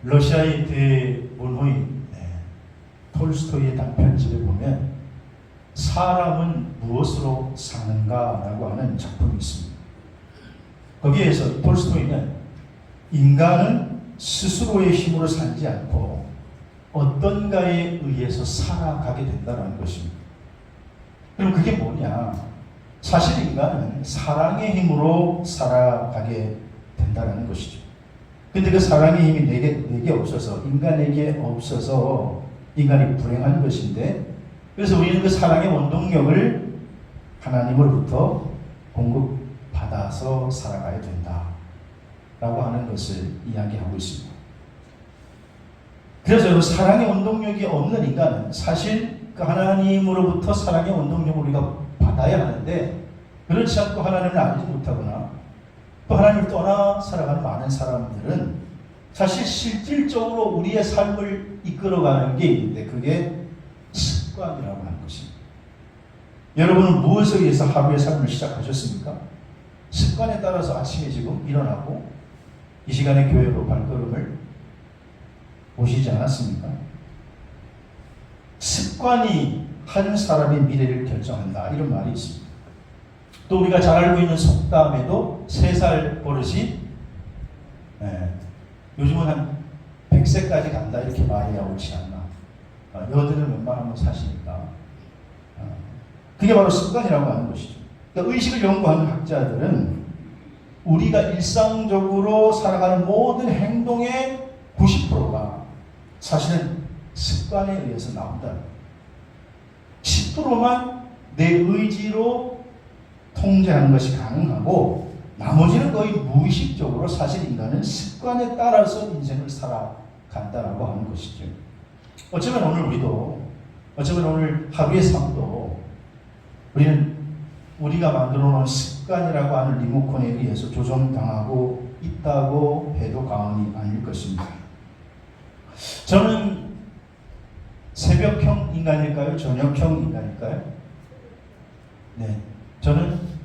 러시아의 대문호인 톨스토이의 단편집에 보면 사람은 무엇으로 사는가라고 하는 작품이 있습니다. 거기에서 톨스토이는 인간은 스스로의 힘으로 살지 않고 어떤가에 의해서 살아가게 된다는 것입니다. 그럼 그게 뭐냐? 사실 인간은 사랑의 힘으로 살아가게 된다는 것이죠. 근데 그 사랑의 힘이 내게 없어서, 인간에게 없어서 인간이 불행한 것인데, 그래서 우리는 그 사랑의 원동력을 하나님으로부터 공급받아서 살아가야 된다 라고 하는 것을 이야기하고 있습니다. 그래서 사랑의 원동력이 없는 인간은 사실 그 하나님으로부터 사랑의 원동력을 우리가 받아야 하는데, 그렇지 않고 하나님을 알지 못하거나 또 하나님을 떠나 살아가는 많은 사람들은 사실 실질적으로 우리의 삶을 이끌어가는 게 있는데, 그게 습관이라고 하는 것입니다. 여러분은 무엇에 의해서 하루의 삶을 시작하셨습니까? 습관에 따라서 아침에 지금 일어나고 이 시간에 교회로 발걸음을 오시지 않았습니까? 습관이 한 사람의 미래를 결정한다, 이런 말이 있습니다. 또 우리가 잘 알고 있는 속담에도 3살 버릇이 요즘은 한 100세까지 간다, 이렇게 말이 옳지 않나. 여들은 웬만하면 사시니까. 그게 바로 습관이라고 하는 것이죠. 그러니까 의식을 연구하는 학자들은 우리가 일상적으로 살아가는 모든 행동의 90%가 사실은 습관에 의해서 나온다. 10%만 내 의지로 통제하는 것이 가능하고, 나머지는 거의 무의식적으로 사실 인간은 습관에 따라서 인생을 살아간다라고 하는 것이죠. 어쩌면 오늘 하루의 삶도 우리는 우리가 만들어 놓은 습관이라고 하는 리모컨에 의해서 조정당하고 있다고 해도 과언이 아닐 것입니다. 저는 새벽형 인간일까요? 저녁형 인간일까요? 네. 저는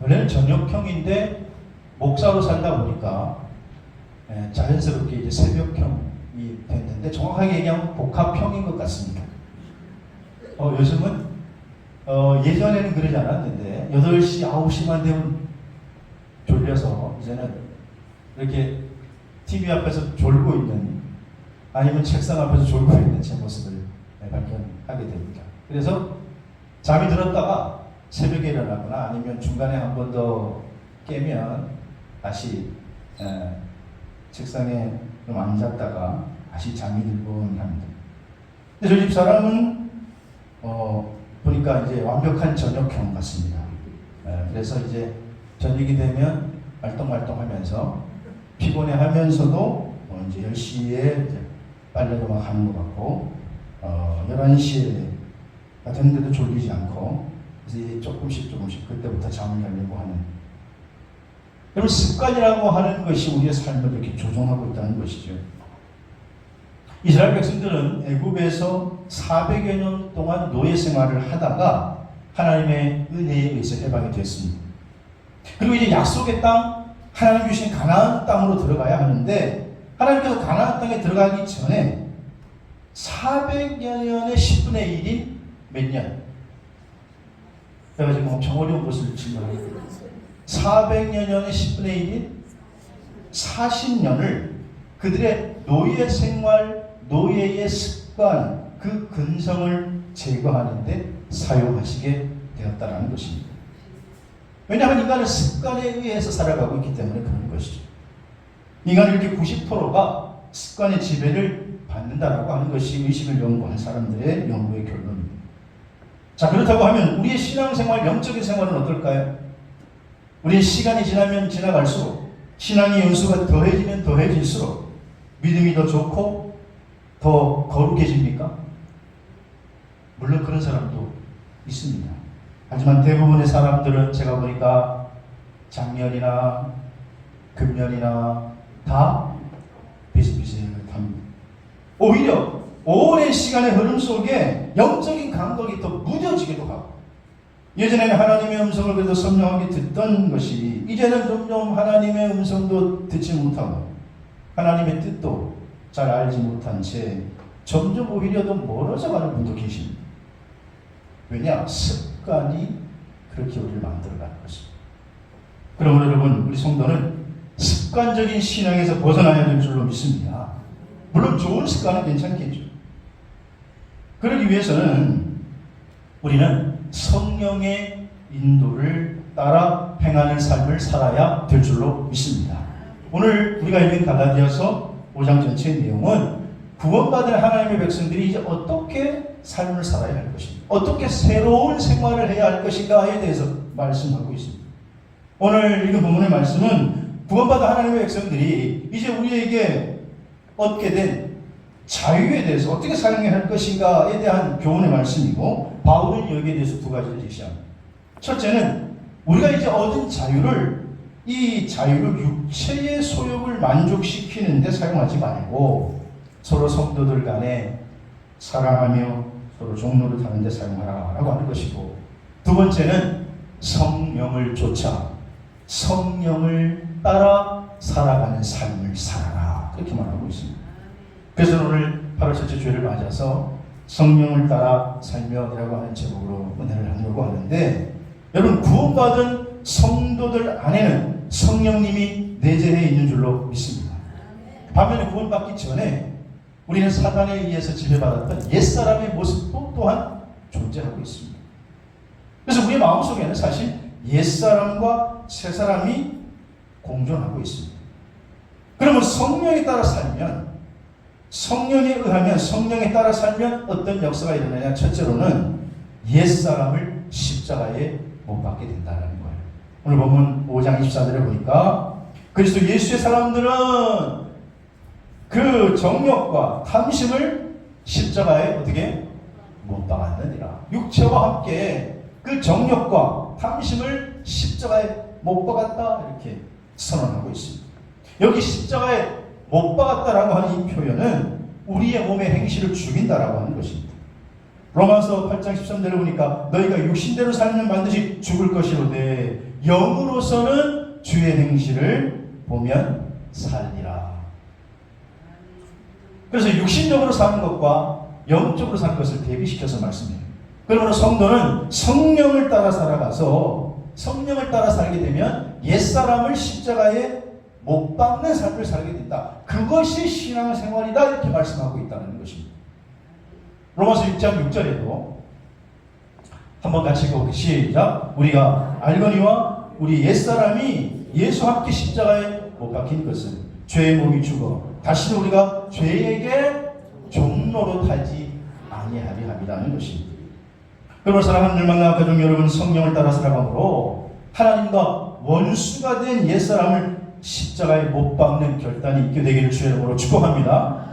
원래는 저녁형인데 목사로 살다 보니까 자연스럽게 이제 새벽형이 됐는데, 정확하게 얘기하면 복합형인 것 같습니다. 요즘은 예전에는 그러지 않았는데 8시, 9시만 되면 졸려서 이제는 이렇게 TV 앞에서 졸고 있는, 아니면 책상 앞에서 졸고 있는 제 모습을 발견하게 됩니다. 그래서 잠이 들었다가 새벽에 일어나거나 아니면 중간에 한 번 더 깨면 다시 책상에 좀 앉았다가 다시 잠이 들곤 합니다. 근데 저희 집 사람은 보니까 이제 완벽한 저녁형 같습니다. 그래서 이제 저녁이 되면 말똥말똥하면서 피곤해하면서도 이제 10시에 이제 빨래도 막 하는 것 같고, 11시에 같은데도 졸리지 않고, 그래서 조금씩 그때부터 잠을 자려고 하는. 여러분, 습관이라고 하는 것이 우리의 삶을 이렇게 조종하고 있다는 것이죠. 이스라엘 백성들은 애굽에서 400여 년 동안 노예 생활을 하다가 하나님의 은혜에 의해서 해방이 됐습니다. 그리고 이제 약속의 땅, 하나님 주신 가나안 땅으로 들어가야 하는데, 하나님께서 가나안 땅에 들어가기 전에 400여 년의 10분의 1인 몇 년? 제가 지금 엄청 어려운 것을 질문하겠습니다. 400여 년의 10분의 1인 40년을 그들의 노예 생활, 노예의 습관, 그 근성을 제거하는데 사용하시게 되었다는 것입니다. 왜냐하면 인간은 습관에 의해서 살아가고 있기 때문에 그런 것이죠. 인간의 이렇게 90%가 습관의 지배를 받는다라고 하는 것이 의식을 연구한 사람들의 연구의 결론입니다. 자, 그렇다고 하면 우리의 신앙생활, 영적인 생활은 어떨까요? 우리의 시간이 지나면 지나갈수록, 신앙의 연수가 더해지면 더해질수록 믿음이 더 좋고 더 거룩해집니까? 물론 그런 사람도 있습니다. 하지만 대부분의 사람들은 제가 보니까 작년이나 금년이나 다 비슷비슷합니다. 오히려 오랜 시간의 흐름 속에 영적인 감각이 더 무뎌지기도 하고, 예전에는 하나님의 음성을 그래도 선명하게 듣던 것이 이제는 점점 하나님의 음성도 듣지 못하고 하나님의 뜻도 잘 알지 못한 채 점점 오히려 더 멀어져 가는 분도 계십니다. 왜냐? 습관이 그렇게 우리를 만들어가는 것입니다. 그러므로 여러분, 우리 성도는 습관적인 신앙에서 벗어나야 될 줄로 믿습니다. 물론 좋은 습관은 괜찮겠죠. 그러기 위해서는 우리는 성령의 인도를 따라 행하는 삶을 살아야 될 줄로 믿습니다. 오늘 우리가 읽은 갈라디아서 5장 전체의 내용은 구원받은 하나님의 백성들이 이제 어떻게 삶을 살아야 할 것인가, 어떻게 새로운 생활을 해야 할 것인가에 대해서 말씀하고 있습니다. 오늘 읽은 본문의 말씀은 구원받은 하나님의 백성들이 이제 우리에게 얻게 된 자유에 대해서 어떻게 사용해야 할 것인가에 대한 교훈의 말씀이고, 바울은 여기에 대해서 두 가지를 제시합니다. 첫째는 우리가 이제 얻은 자유를, 이 자유를 육체의 소욕을 만족시키는 데 사용하지 말고 서로 성도들 간에 사랑하며 서로 종로를 타는 데 사용하라고 하는 것이고, 두 번째는 성령을 쫓아 성령을 따라 살아가는 삶을 살아라, 그렇게 말하고 있습니다. 그래서 오늘 8월 첫째 주일을 맞아서 성령을 따라 살며라고 하는 제목으로 은혜를 하려고 하는데, 여러분, 구원받은 성도들 안에는 성령님이 내재해 있는 줄로 믿습니다. 반면에 구원받기 전에 우리는 사단에 의해서 지배받았던 옛사람의 모습도 또한 존재하고 있습니다. 그래서 우리의 마음속에는 사실 옛사람과 새사람이 공존하고 있습니다. 그러면 성령에 따라 살면, 성령에 의하면, 성령에 따라 살면 어떤 역사가 일어나냐? 첫째로는 옛사람을 십자가에 못 박게 된다는 거예요. 오늘 보면 5장 24절에 보니까 그리스도 예수의 사람들은 그 정욕과 탐심을 십자가에 어떻게 못 박았느니라. 육체와 함께 그 정욕과 탐심을 십자가에 못 박았다, 이렇게 선언하고 있습니다. 여기 십자가에 못 박았다라고 하는 이 표현은 우리의 몸의 행실을 죽인다라고 하는 것입니다. 로마서 8장 13절을 보니까 너희가 육신대로 살면 반드시 죽을 것이로되 영으로서는 주의 행실을 보면 살리라. 그래서 육신적으로 사는 것과 영적으로 사는 것을 대비시켜서 말씀해요. 그러므로 성도는 성령을 따라 살아가서 성령을 따라 살게 되면 옛사람을 십자가에 못 박는 삶을 살게 된다. 그것이 신앙생활이다, 이렇게 말씀하고 있다는 것입니다. 로마서 6장 6절에도 한번 같이 읽어보기 시작. 우리가 알거니와 우리 옛사람이 예수와 함께 십자가에 못 박힌 것은 죄의 몸이 죽어 다시는 우리가 죄에게 종로로 타지 아니하리 함이라는 것입니다. 그러므로 사랑하는 열망과 가족 여러분, 성령을 따라 살아감으로 하나님과 원수가 된 옛사람을 십자가에 못 박는 결단이 있게 되기를 주의 이름으로 축복합니다.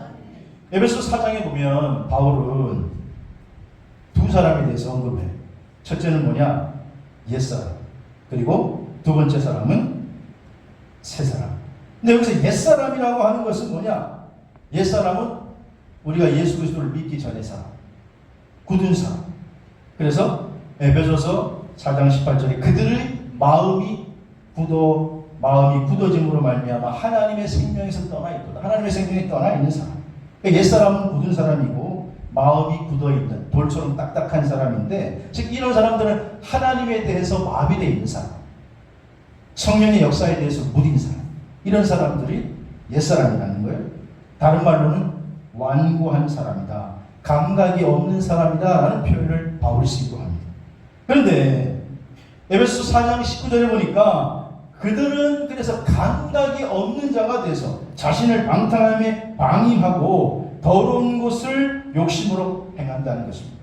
에베소 4장에 보면 바울은 두 사람에 대해서 언급해요. 첫째는 뭐냐? 옛사람. 그리고 두 번째 사람은 새사람. 근데 여기서 옛사람이라고 하는 것은 뭐냐? 옛사람은 우리가 예수 그리스도를 믿기 전의 사람, 굳은 사람. 그래서 에베소서 4장 18절에 그들의 마음이 굳어짐으로 말미암아 하나님의 생명에서 떠나 있거든. 하나님의 생명이 떠나 있는 사람. 옛사람은 굳은 사람이고 마음이 굳어있는 돌처럼 딱딱한 사람인데, 즉 이런 사람들은 하나님에 대해서 마비되어 있는 사람, 성령의 역사에 대해서 무딘 사람, 이런 사람들이 옛사람이라는 거예요. 다른 말로는 완고한 사람이다, 감각이 없는 사람이다 라는 표현을 바울이 쓰기도 합니다. 그런데 에베소 4장 19절에 보니까 그들은 그래서 감각이 없는 자가 돼서 자신을 방탕함에 방임하고 더러운 것을 욕심으로 행한다는 것입니다.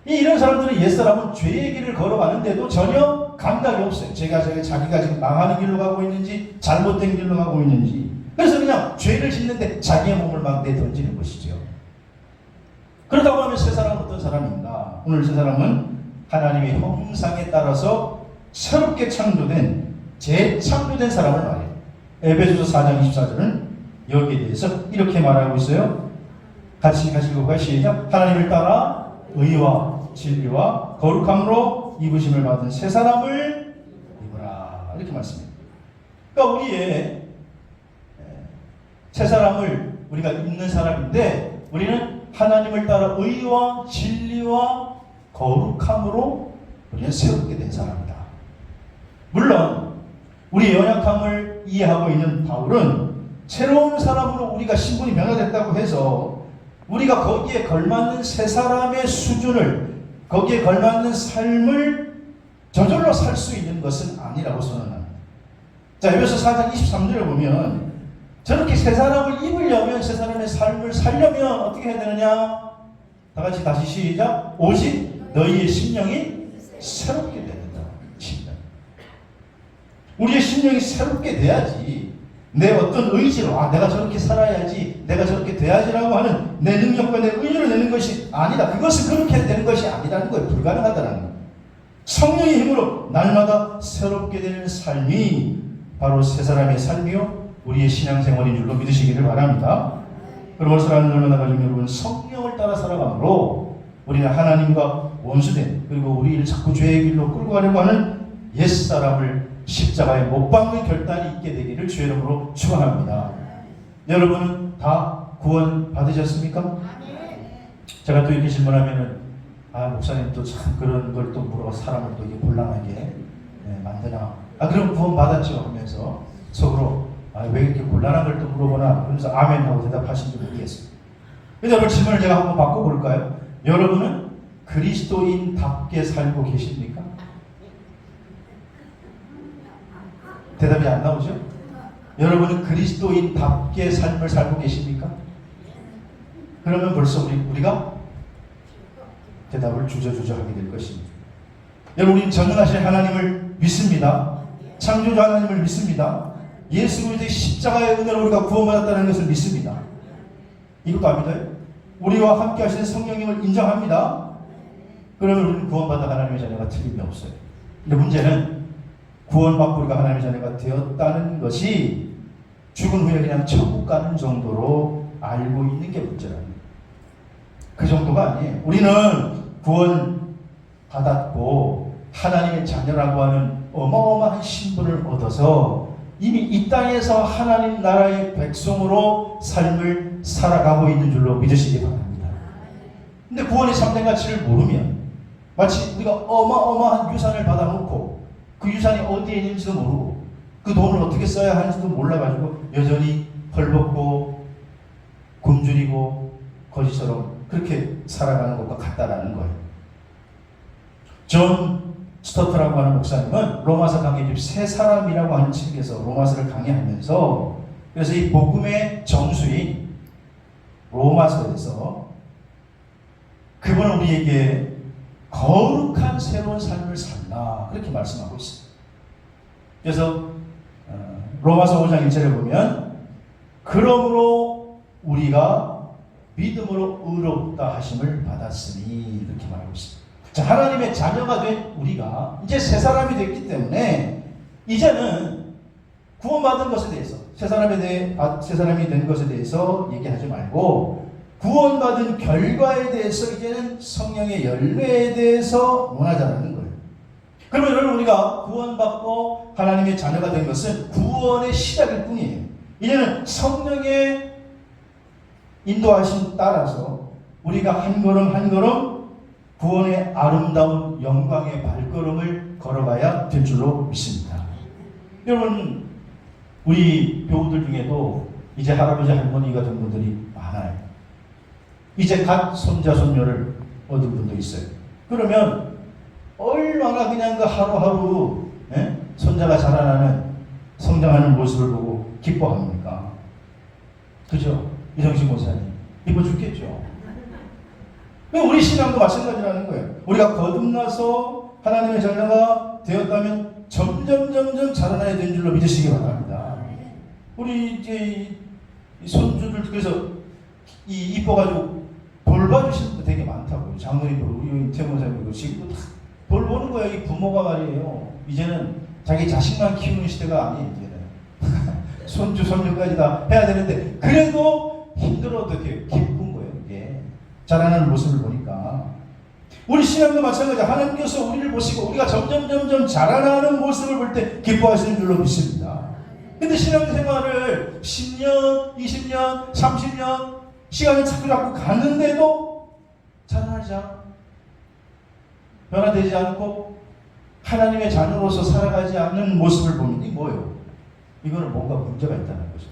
이런 사람들은 옛사람은 죄의 길을 걸어가는데도 전혀 감각이 없어요. 자기가 지금 망하는 길로 가고 있는지 잘못된 길로 가고 있는지. 그래서 그냥 죄를 짓는데 자기의 몸을 막 내던지는 것이죠. 그렇다고 하면 새 사람은 어떤 사람인가? 오늘 새 사람은 하나님의 형상에 따라서 새롭게 창조된, 재창조된 사람을 말해요. 에베소서 4장 24절은 여기에 대해서 이렇게 말하고 있어요. 같이 읽어볼까요? 시작. 하나님을 따라 의와 진리와 거룩함으로 입으심을 받은 새 사람을 입으라, 이렇게 말씀해요. 그러니까 우리의 새 사람을 우리가 입는 사람인데 우리는 하나님을 따라 의와 진리와 거룩함으로 우리는 새롭게 된 사람이다. 물론 우리의 연약함을 이해하고 있는 바울은 새로운 사람으로 우리가 신분이 변화됐다고 해서 우리가 거기에 걸맞는 새 사람의 수준을, 거기에 걸맞는 삶을 저절로 살 수 있는 것은 아니라고 선언합니다. 자, 에베소 4장 23절에 보면 저렇게 새 사람을 입으려면, 새 사람의 삶을 살려면 어떻게 해야 되느냐? 다 같이 다시 시작. 오직 너희의 심령이 새롭게 되는다. 우리의 심령이 새롭게 돼야지 내 어떤 의지로 내가 저렇게 살아야지, 내가 저렇게 돼야지라고 하는 내 능력과 내 의지를 내는 것이 아니다. 그것은 그렇게 되는 것이 아니라는 거예요. 불가능하다는 거예요. 성령의 힘으로 날마다 새롭게 되는 삶이 바로 새 사람의 삶이요 우리의 신앙생활인 줄로 믿으시기를 바랍니다. 그리고 사랑하는 얼마나 가족 여러분, 성령을 따라 살아가므로 우리는 하나님과 원수된, 그리고 우리를 자꾸 죄의 길로 끌고 가려고 하는 옛사람을 십자가에 못 박는 결단이 있게 되기를 주의 이름으로 축원합니다. 여러분은 다 구원 받으셨습니까? 제가 또 이렇게 질문하면은 목사님 또 참 그런 걸 또 물어 사람을 또 이게 곤란하게 만드나? 그럼 구원 받았죠 하면서 속으로 왜 이렇게 곤란한 걸 또 물어보나? 그러면서 아멘 하고 대답하신지 모르겠어요. 그래서 여러분 질문을 제가 한번 바꿔볼까요? 여러분은 그리스도인답게 살고 계십니까? 대답이 안 나오죠? 여러분은 그리스도인답게 삶을 살고 계십니까? 그러면 벌써 우리가 대답을 주저주저 하게 될 것입니다. 여러분, 우리는 전능하신 하나님을 믿습니다. 창조주 하나님을 믿습니다. 예수 그리스도의 십자가의 은혜로 우리가 구원받았다는 것을 믿습니다. 이것도 안 믿어요? 우리와 함께 하시는 성령님을 인정합니다. 그러면 우리는 구원받은 하나님의 자녀가 틀림이 없어요. 근데 문제는 구원받고 우리가 하나님의 자녀가 되었다는 것이 죽은 후에 그냥 천국 가는 정도로 알고 있는 게 문제랍니다. 그 정도가 아니에요. 우리는 구원 받았고 하나님의 자녀라고 하는 어마어마한 신분을 얻어서 이미 이 땅에서 하나님 나라의 백성으로 삶을 살아가고 있는 줄로 믿으시기 바랍니다. 근데 구원의 참된 가치를 모르면 마치 우리가 어마어마한 유산을 받아놓고 그 유산이 어디에 있는지도 모르고 그 돈을 어떻게 써야 하는지도 몰라가지고 여전히 헐벗고 굶주리고 거지처럼 그렇게 살아가는 것과 같다라는 거예요. 존 스토트라고 하는 목사님은 로마서 강의 새 사람이라고 하는 책에서 로마서를 강의하면서 그래서 이 복음의 정수인 로마서에서 그분은 우리에게 거룩한 새로운 삶을 살라 그렇게 말씀하고 있습니다. 그래서 로마서 5장 1절에 보면 그러므로 우리가 믿음으로 의롭다 하심을 받았으니 이렇게 말하고 있습니다. 자, 하나님의 자녀가 된 우리가 이제 새 사람이 됐기 때문에 이제는 구원받은 것에 대해서 새 사람이 된 것에 대해서 얘기하지 말고 구원받은 결과에 대해서 이제는 성령의 열매에 대해서 논하자는 거예요. 그러면 여러분 우리가 구원받고 하나님의 자녀가 된 것은 구원의 시작일 뿐이에요. 이제는 성령의 인도하심 따라서 우리가 한 걸음 한 걸음 구원의 아름다운 영광의 발걸음을 걸어가야 될 줄로 믿습니다. 여러분 우리 교우들 중에도 이제 할아버지 할머니가 된 분들이 많아요. 이제 갓 손자 손녀를 얻은 분도 있어요. 그러면 얼마나 그냥 그 하루하루 손자가 자라나는 성장하는 모습을 보고 기뻐합니까? 그죠? 이정신 목사님 기뻐 죽겠죠. 우리 신앙도 마찬가지라는 거예요. 우리가 거듭나서 하나님의 자녀가 되었다면 점점 자라나야 되는 줄로 믿으시기 바랍니다. 우리 이제 손주들 그래서 이뻐가지고 돌봐주시는 분들 되게 많다고요. 장로님도 우리 태모사님도 지금도 다 돌보는 거예요. 이 부모가 말이에요. 이제는 자기 자식만 키우는 시대가 아니에요. 이제는 손주 손녀까지 다 해야 되는데 그래도 힘들어도 이렇게 기쁜 거예요. 이게 자라나는 모습을 보니까 우리 신앙도 마찬가지야. 하나님께서 우리를 보시고 우리가 점점 자라나는 모습을 볼 때 기뻐하시는 줄로 믿습니다. 근데 신앙생활을 10년, 20년, 30년 시간을 자꾸 가는데도 자라나지 않고 변화되지 않고 하나님의 자녀로서 살아가지 않는 모습을 보면 이게 뭐예요? 이거는 뭔가 문제가 있다는 거죠.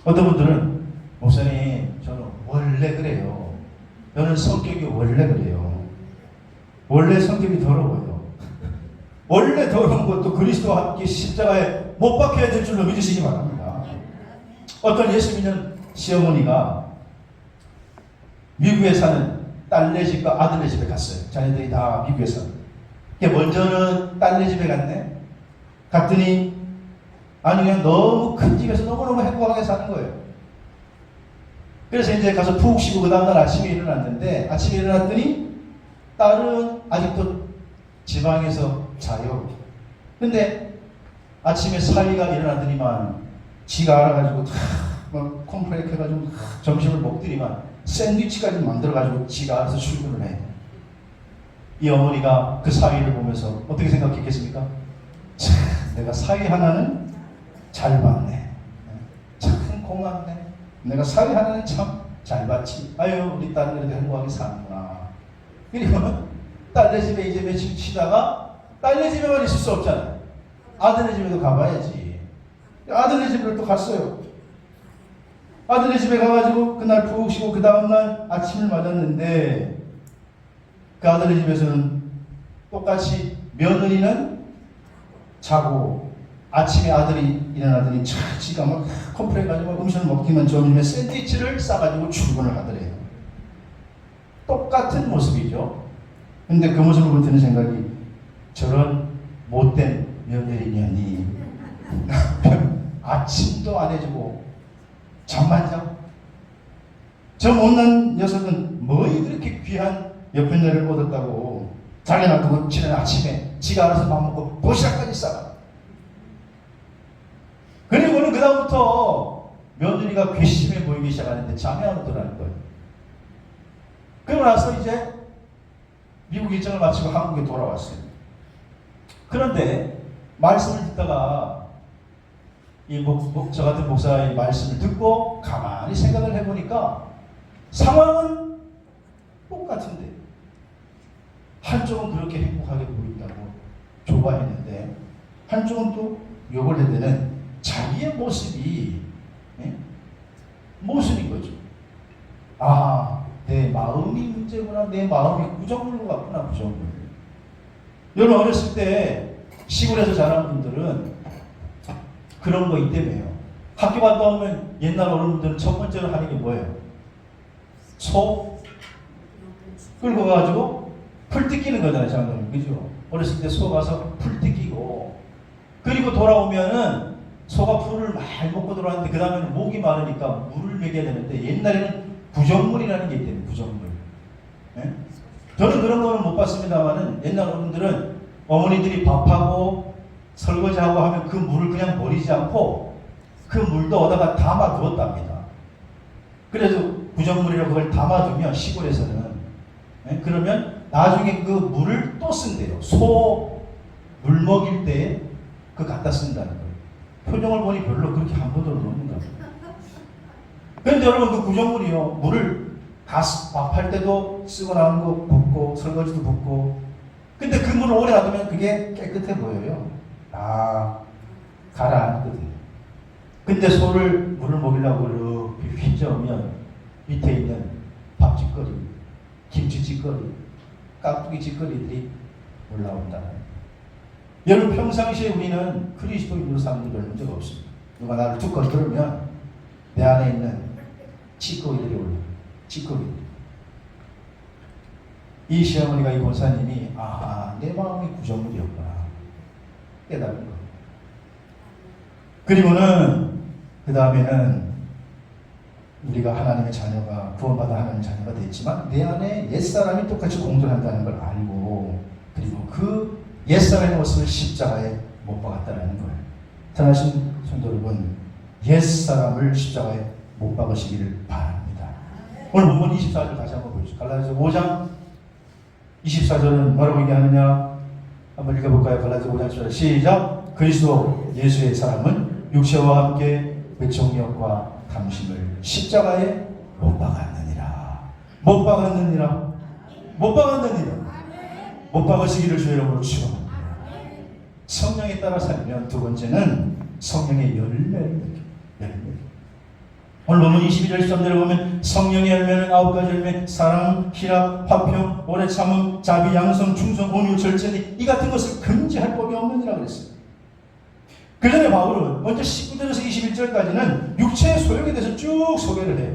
어떤 분들은 목사님 저는 원래 그래요. 저는 성격이 원래 그래요. 원래 성격이 더러워요. 원래 더러운 것도 그리스도와 함께 십자가에 못 박혀야 될 줄로 믿으시기 바랍니다. 어떤 예수 믿는 시어머니가 미국에 사는 딸네 집과 아들네 집에 갔어요. 자녀들이 다 미국에 살아요. 먼저는 딸네 집에 갔네. 갔더니 아니 그냥 너무 큰 집에서 너무너무 행복하게 사는 거예요. 그래서 이제 가서 푹 쉬고 그 다음날 아침에 일어났는데 아침에 일어났더니 딸은 아직도 지방에서 자요. 근데 아침에 사위가 일어나더니만 지가 알아가지고 막 콤프레이크 해가지고 점심을 먹더니만 샌드위치까지 만들어가지고 지가 알아서 출근을 해. 이 어머니가 그 사위를 보면서 어떻게 생각했겠습니까? 참, 내가 사위 하나는 잘 봤네. 참 고맙네. 내가 사위 하나는 참 잘 봤지. 아유 우리 딸은 그래도 행복하게 사는구나. 그리고는 딸네 집에 이제 며칠 쉬다가 딸네 집에만 있을 수 없잖아요. 아들네 집에도 가봐야지. 아들네 집으로 또 갔어요. 아들네 집에 가가지고 그날 푹 쉬고 그 다음날 아침을 맞았는데 그 아들네 집에서는 똑같이 며느리는 자고 아침에 아들이 일어나더니 지가 막 컴플레인가지고 음식을 먹기만 점심에 샌드위치를 싸가지고 출근을 하더래요. 똑같은 모습이죠. 근데 그 모습을 보면 드는 생각이 저런 못된 며느리년이 아침도 안 해주고 잠만 자고 저 못난 녀석은 뭐이 그렇게 귀한 여편녀를 얻었다고 자기 놔두고 지난 아침에 지가 알아서 밥 먹고 도시락까지 싸가. 그리고는 그 다음부터 며느리가 괘씸해 보이기 시작하는데 잠이 안 오더라는 거예요. 그러고 나서 이제 미국 일정을 마치고 한국에 돌아왔어요. 그런데 말씀을 듣다가 저 같은 목사의 말씀을 듣고 가만히 생각을 해보니까 상황은 똑같은데 한쪽은 그렇게 행복하게 보인다고 좋아했는데 한쪽은 또 욕을 해대는 자기의 모습이 모순인 거죠. 아, 내 마음이 문제구나. 내 마음이 구정물 같구나. 구정물. 여러분 어렸을 때 시골에서 자란 분들은 그런 거 있다며요. 학교 갔다 오면 옛날 어른분들은 첫 번째로 하는 게 뭐예요? 소 끌고 가가지고 풀 뜯기는 거잖아요. 장로님. 그죠? 어렸을 때 소 가서 풀 뜯기고 그리고 돌아오면은 소가 풀을 많이 먹고 들어왔는데 그 다음에는 목이 마르니까 물을 먹여야 되는데 옛날에는 부정물이라는 게 있대요. 부정물. 네? 저는 그런 거는 못 봤습니다만은 옛날 어른들은 어머니들이 밥하고 설거지하고 하면 그 물을 그냥 버리지 않고 그 물도 얻어가 담아 두었답니다. 그래서 부정물이라고 그걸 담아두면 시골에서는 그러면 나중에 그 물을 또 쓴대요. 소 물 먹일 때 그 갖다 쓴다는 거예요. 표정을 보니 별로 그렇게 한 번도 없는가. 그런데 여러분 그 구정물이요. 물을 밥할 때도 쓰고 나온 거 붓고 설거지도 붓고 근데 그 물을 오래 놔두면 그게 깨끗해 보여요. 아 가라앉거든요. 근데 소를 물을 먹이려고 이렇게 휘저으면 밑에 있는 밥짓거리, 김치짓거리, 깍두기 짓거리들이 올라온다. 여러분 평상시에 우리는 그리스도인으로 사는 별 문제가 없습니다. 누가 나를 툭 건드리면 내 안에 있는 짓거리들이 올라요. 짓거리들. 이 시어머니가 이 권사님이 내 마음이 구정물이었구나 깨달은 거. 그리고는 그 다음에는 우리가 하나님의 자녀가 구원받아 하나님의 자녀가 됐지만 내 안에 옛사람이 똑같이 공존한다는 걸 알고 그리고 그 옛사람의 모습을 십자가에 못 박았다는 거예요. 사랑하신 성도 여러분, 옛사람을 십자가에 못 박으시기를 바랍니다. 오늘 본문 24절 다시 한번 보여주세요. 갈라디아서 5장 24절은 뭐라고 얘기하느냐? 한번 읽어볼까요? 갈라디아서 5장 24절 시작! 그리스도 예수의 사람은 육체와 함께 그 정욕과 탐심을 십자가에 못 박았느니라. 못 박았느니라. 못 박았느니라. 못 박으시기를 주의 이름으로 축원합니다. 성령에 따라 살면 두 번째는 성령의 열매를 열매. 오늘 본문 22절 13절에 보면 성령의 열매는 9가지 열매, 사랑, 희락, 화평, 오래 참음, 자비, 양성, 충성, 온유, 절제니 이 같은 것을 금지할 법이 없느니라 그랬어요. 그 전에 바울은 먼저 19절에서 21절까지는 육체의 소욕에 대해서 쭉 소개를 해요.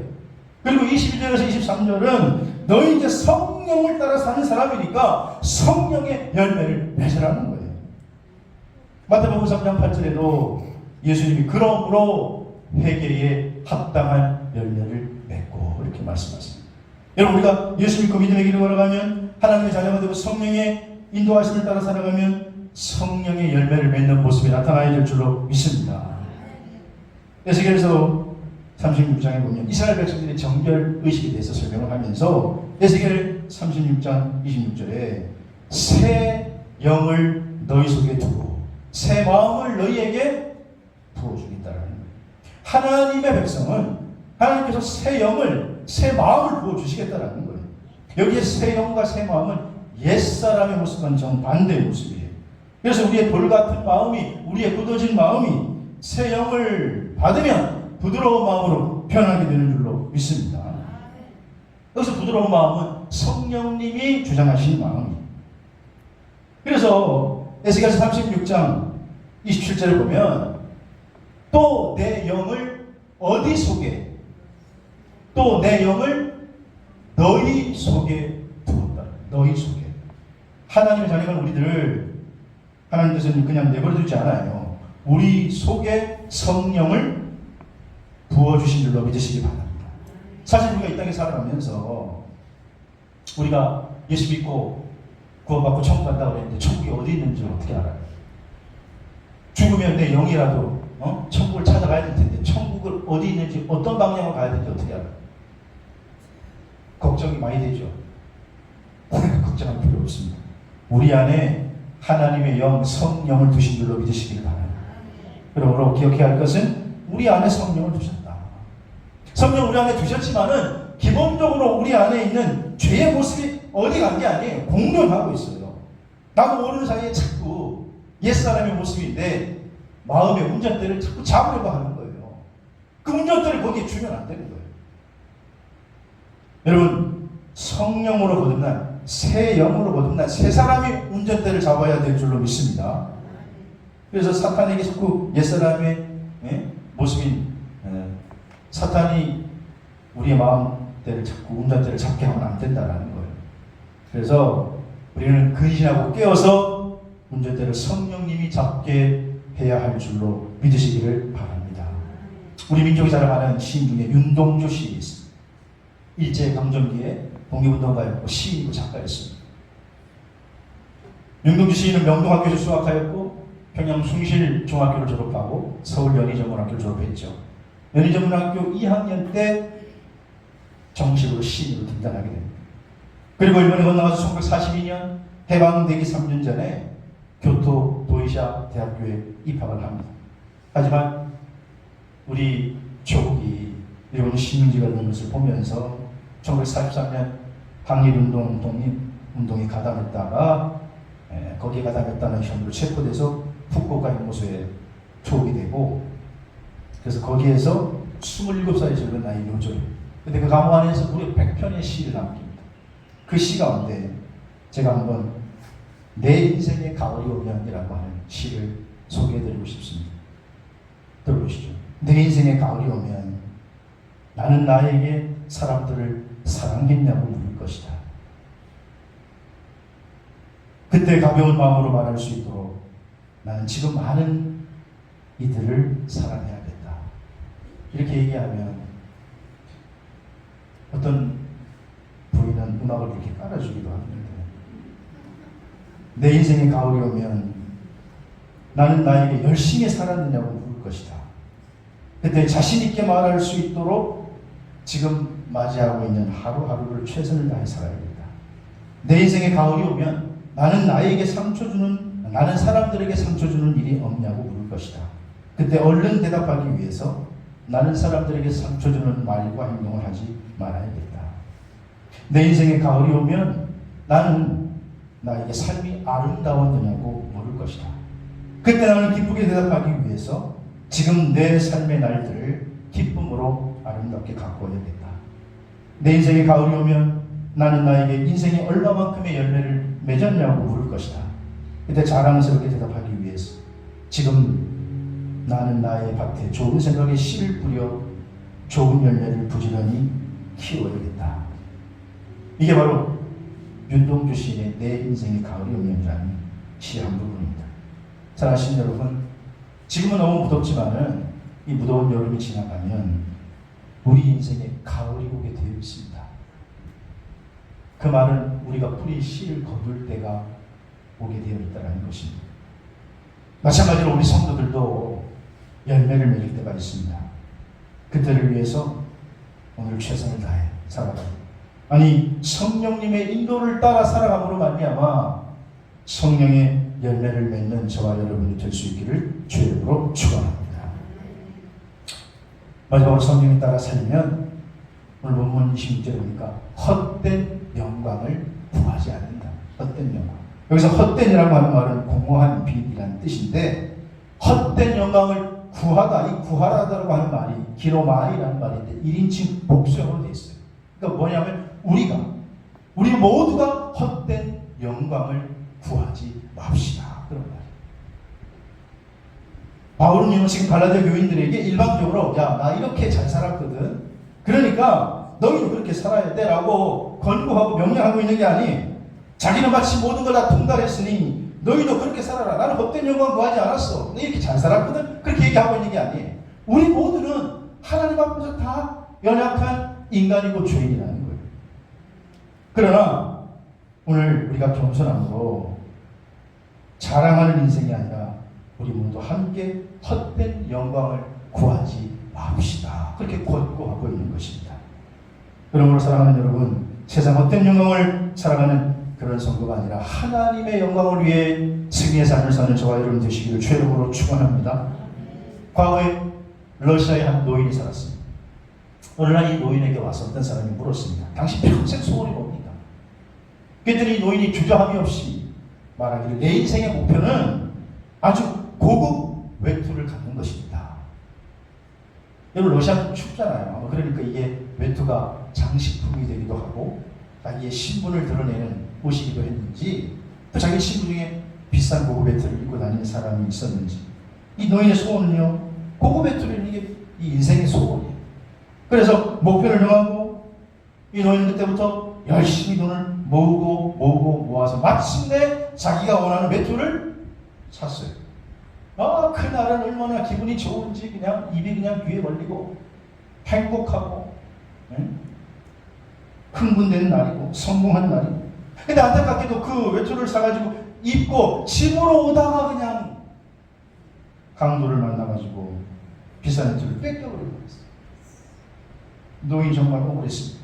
그리고 22절에서 23절은 너희 이제 성령을 따라 사는 사람이니까 성령의 열매를 맺으라는 거예요. 마태복음 3장 8절에도 예수님이 그러므로 회개에 합당한 열매를 맺고 이렇게 말씀하십니다. 여러분, 우리가 예수 믿고 믿음의 길을 걸어가면 하나님의 자녀가 되고 성령의 인도하심을 따라 살아가면 성령의 열매를 맺는 모습이 나타나야 될 줄로 믿습니다. 에스겔서 36장에 보면 이스라엘 백성들의 정결 의식에 대해서 설명을 하면서 에스겔 36장 26절에 새 영을 너희 속에 두고 새 마음을 너희에게 부어주겠다라는 거예요. 하나님의 백성은 하나님께서 새 영을, 새 마음을 부어주시겠다라는 거예요. 여기에 새 영과 새 마음은 옛사람의 모습과는 정반대의 모습이에요. 그래서 우리의 돌같은 마음이, 우리의 굳어진 마음이 새 영을 받으면 부드러운 마음으로 변하게 되는 줄로 믿습니다. 여기서 부드러운 마음은 성령님이 주장하신 마음이에요. 그래서 에스겔서 36장 27절을 보면 또 내 영을 어디 속에, 또 내 영을 너희 속에 두었다. 너희 속에. 하나님의 자녀가 우리들을 하나님께서는 그냥 내버려두지 않아요. 우리 속에 성령을 부어주신 줄로 믿으시기 바랍니다. 사실 우리가 이 땅에 살아가면서 우리가 예수 믿고 구원받고 천국 간다고 그랬는데 천국이 어디 있는지 어떻게 알아요? 죽으면 내 영이라도 천국을 찾아가야 될 텐데 천국을 어디 있는지 어떤 방향으로 가야 되는지 어떻게 알아요? 걱정이 많이 되죠. 걱정할 필요 없습니다. 우리 안에 하나님의 영, 성령을 두신 줄로 믿으시기를 바랍니다. 그러므로 기억해야 할 것은 우리 안에 성령을 두셨다. 성령 우리 안에 두셨지만은 기본적으로 우리 안에 있는 죄의 모습이 어디 간 게 아니에요. 공존하고 있어요. 나도 모르는 사이에 자꾸 옛사람의 모습인데 마음의 운전대를 자꾸 잡으려고 하는 거예요. 그 운전대를 거기에 주면 안 되는 거예요. 여러분, 성령으로 거듭난, 새 영으로 거듭난 새 사람이 운전대를 잡아야 될 줄로 믿습니다. 그래서 사탄에게 자꾸 옛사람의 모습인 사탄이 우리의 마음대를 자꾸 운전대를 잡게 하면 안 된다는 거예요. 그래서 우리는 근신하고 깨어서 운전대를 성령님이 잡게 해야 할 줄로 믿으시기를 바랍니다. 우리 민족이 자랑하는 시인 중에 윤동주 시인이 있습니다. 일제강점기에 독립운동가였고 시인이고 작가였습니다. 윤동주 시인은 명동학교에서 수학하였고 평양 숭실중학교를 졸업하고 서울 연희전문학교를 졸업했죠. 연희전문학교 2학년 때 정식으로 시인으로 등단하게 됩니다. 그리고 일본에 건너가서 1942년 해방되기 3년 전에 교토 도이샤 대학교에 입학을 합니다. 하지만 우리 조국이 일본 식민지가 되는 것을 보면서 1943년 항일운동, 독립운동에 가담했다가 거기에 가담했다는 혐의로 체포돼서 후쿠오카 형무소에 초옥이 되고, 그래서 거기에서 27살이 젊은 나이 요절. 근데 그 감옥 안에서 무려 100편의 시를 남깁니다. 그 시 가운데 제가 한번 내 인생의 가을이 오면이라고 하는 시를 소개해드리고 싶습니다. 들어보시죠. 내 인생의 가을이 오면 나는 나에게 사람들을 사랑했냐고 물을 것이다. 그때 가벼운 마음으로 말할 수 있도록 나는 지금 많은 이들을 사랑해야겠다. 이렇게 얘기하면 어떤 부인은 음악을 이렇게 깔아주기도 하는데, 내 인생의 가을이 오면 나는 나에게 열심히 살았느냐고 묻을 것이다. 그때 자신 있게 말할 수 있도록 지금 맞이하고 있는 하루하루를 최선을 다해 살아야겠다. 내 인생의 가을이 오면 나는 나에게 상처 주는 나는 사람들에게 상처 주는 일이 없냐고 물을 것이다. 그때 얼른 대답하기 위해서 나는 사람들에게 상처 주는 말과 행동을 하지 말아야겠다. 내 인생에 가을이 오면 나는 나에게 삶이 아름다웠느냐고 물을 것이다. 그때 나는 기쁘게 대답하기 위해서 지금 내 삶의 날들을 기쁨으로 아름답게 가꿔야겠다. 내 인생에 가을이 오면 나는 나에게 인생이 얼마만큼의 열매를 맺었냐고 물을 것이다. 그때 자랑스럽게 대답하기 위해서 지금 나는 나의 밭에 좋은 생각에 씨를 뿌려 좋은 열매를 부지런히 키워야겠다. 이게 바로 윤동주 시인의 내 인생의 가을이 오면이라는 시 한 부분입니다. 사랑하시는 여러분, 지금은 너무 무덥지만은 이 무더운 여름이 지나가면 우리 인생에 가을이 오게 되어 있습니다. 그 말은 우리가 뿌린 씨를 거둘 때가 오게 되어 있다는 것입니다. 마찬가지로 우리 성도들도 열매를 맺을 때가 있습니다. 그때를 위해서 오늘 최선을 다해 살아가요. 아니, 성령님의 인도를 따라 살아감으로 말미암아 성령의 열매를 맺는 저와 여러분이 될 수 있기를 주의 이름으로 축원합니다. 마지막으로 성령에 따라 살면 오늘 본문 26절에 보니까 헛된 영광을 구하지 않는다. 헛된 영광. 여기서 헛된이라고 하는 말은 공허한 빛이라는 뜻인데, 헛된 영광을 구하다, 이 구하라다라고 하는 말이 기로마이라는 말인데 1인칭 복수형으로 되어 있어요. 그러니까 뭐냐면 우리 모두가 헛된 영광을 구하지 맙시다. 그런 말이에요. 바울은 지금 갈라디아 교인들에게 일방적으로 나 이렇게 잘 살았거든. 그러니까 너희도 그렇게 살아야 돼 라고 권고하고 명령하고 있는 게 아니, 자기는 마치 모든 걸 다 통달했으니 너희도 그렇게 살아라. 나는 헛된 영광 구하지 않았어. 너 이렇게 잘 살았거든. 그렇게 얘기하고 있는 게 아니에요. 우리 모두는 하나님 앞에서 다 연약한 인간이고 죄인이라는 거예요. 그러나 오늘 우리가 겸손함으로 자랑하는 인생이 아니라 우리 모두 함께 헛된 영광을 구하지 맙시다. 그렇게 권고하고 있는 것입니다. 그러므로 사랑하는 여러분, 세상 헛된 영광을 살아가는 그런 성도가 아니라 하나님의 영광을 위해 승리의 삶을 사는 저와 여러분 되시기를 주의 이름으로 축원합니다. 과거에 러시아의 한 노인이 살았습니다. 어느 날 이 노인에게 와서 어떤 사람이 물었습니다. 당신 평생 소원이 뭡니까? 그랬더니 이 노인이 주저함이 없이 말하기를 내 인생의 목표는 아주 고급 외투를 갖는 것입니다. 여러분, 러시아는 춥잖아요. 그러니까 이게 외투가 장식품이 되기도 하고 자기의 신분을 드러내는 옷이기도 했는지, 또 자기 신분 중에 비싼 고급 외투를 입고 다니는 사람이 있었는지, 이 노인의 소원은요, 고급 외투를 입는 게 이 인생의 소원이에요. 그래서 목표를 정하고 이 노인은 그때부터 열심히 돈을 모으고 모아서 마침내 자기가 원하는 외투를 샀어요. 그날은 얼마나 기분이 좋은지 그냥 입이 그냥 귀에 걸리고 행복하고 흥분되는 날이고 성공한 날이고, 근데 안타깝게도 그 외투를 사가지고 입고 집으로 오다가 그냥 강도를 만나가지고 비싼 외투를 뺏겨버리고 있어요. 노인이 정말 억울했습니다.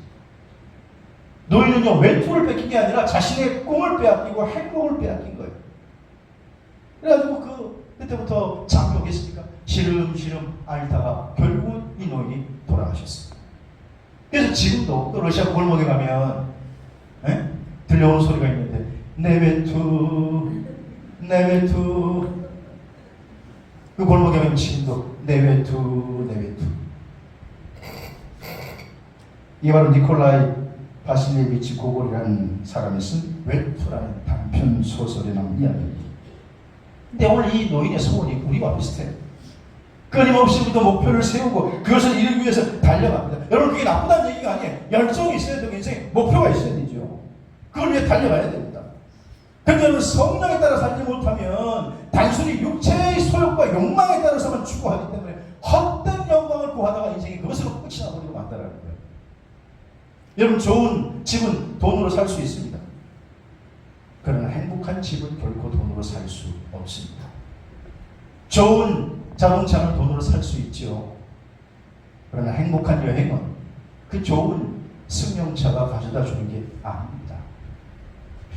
노인은요, 외투를 뺏긴 게 아니라 자신의 꿈을 빼앗기고 행복을 빼앗긴 거예요. 그래가지고 그때부터 잠이 오겠습니까? 시름시름 앓다가 결국은 이 노인이 돌아가셨습니다. 그래서 지금도 또 러시아 골목에 가면 들려오는 소리가 있는데 내 외투 그 골목에 가면 지금도 내 외투 이게 바로 니콜라이 바실레비치 고골이라는 사람이 쓴 외투라는 단편 소설에 나온 이야기입니다. 근데 오늘 이 노인의 소원이 우리와 비슷해요. 끊임없이 우리도 목표를 세우고 그것을 이루기 위해서 달려갑니다. 여러분, 그게 나쁘다는 얘기가 아니에요. 열정이 있어야 되고 인생에 목표가 있어야 되죠. 그걸 위해 달려가야 됩니다. 그런데 여러분, 성령에 따라 살지 못하면 단순히 육체의 소욕과 욕망에 따라서만 추구하기 때문에 헛된 영광을 구하다가 인생이 그것으로 끝이 나버리고 만다라는 거예요. 여러분, 좋은 집은 돈으로 살 수 있습니다. 그러나 행복한 집은 결코 돈으로 살 수 없습니다. 좋은 자동차는 돈으로 살 수 있죠. 그러나 행복한 여행은 그 좋은 승용차가 가져다 주는 게 아닙니다.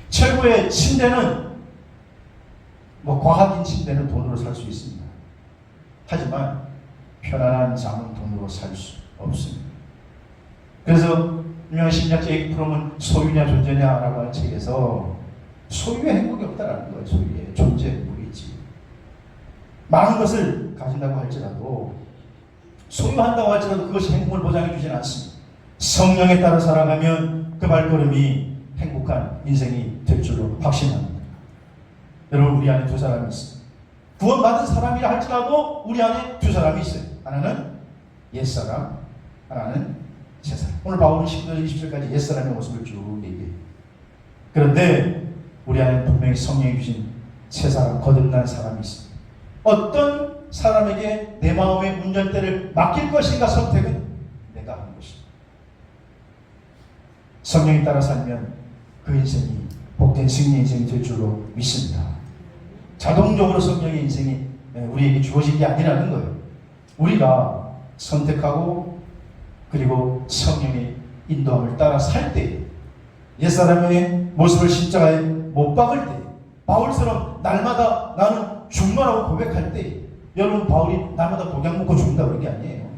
최고의 침대는 뭐 과학인 침대는 돈으로 살 수 있습니다. 하지만 편안한 잠은 돈으로 살 수 없습니다. 그래서 유명한 심리학자 에릭 프롬은 소유냐 존재냐라고 하는 책에서 소유의 행복이 없다라는 거예요. 소유의 존재 행복이 있지. 많은 것을 가진다고 할지라도 소유한다고 할지라도 그것이 행복을 보장해 주지는 않습니다. 성령에 따라 살아가면 그 발걸음이 행복한 인생이 될 줄로 확신합니다. 여러분, 우리 안에 두 사람이 있습니다. 구원받은 사람이라 할지라도 우리 안에 두 사람이 있어요. 하나는 옛사람, 하나는 새사람. 오늘 바울은 19절 20절까지 옛사람의 모습을 쭉 얘기해요. 그런데 우리 안에 분명히 성령이 주신 새사람, 거듭난 사람이 있습니다. 어떤 사람에게 내 마음의 운전대를 맡길 것인가 선택은 내가 하는 것입니다. 성령에 따라 살면 그 인생이 복된 승리 인생이 될 줄로 믿습니다. 자동적으로 성령의 인생이 우리에게 주어진 게 아니라는 거예요. 우리가 선택하고 그리고 성령의 인도함을 따라 살 때, 옛사람의 모습을 십자가에 못 박을 때, 바울처럼 날마다 나는 죽노라고 고백할 때, 여러분, 바울이 날마다 독약 먹고 죽는다고 그런 게 아니에요.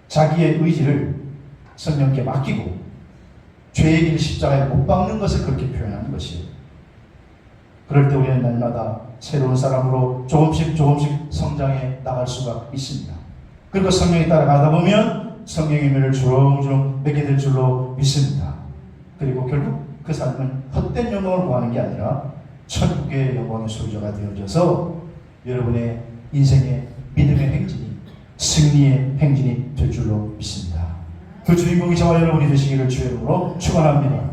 자기의 의지를 성령께 맡기고 죄의 길 십자가에 못 박는 것을 그렇게 표현하는 것이에요. 그럴 때 우리는 날마다 새로운 사람으로 조금씩 성장해 나갈 수가 있습니다. 그리고 성령에 따라가다 보면 성령의 힘을 주렁주렁 맺게 될 줄로 믿습니다. 그리고 결국 그 삶은 헛된 영광을 구하는 게 아니라 천국의 영광의 소유자가 되어져서 여러분의 인생의 믿음의 행진이 승리의 행진이 될 줄로 믿습니다. 그 주인공이 저와 여러분이 되시기를 주의 이름으로 축원합니다.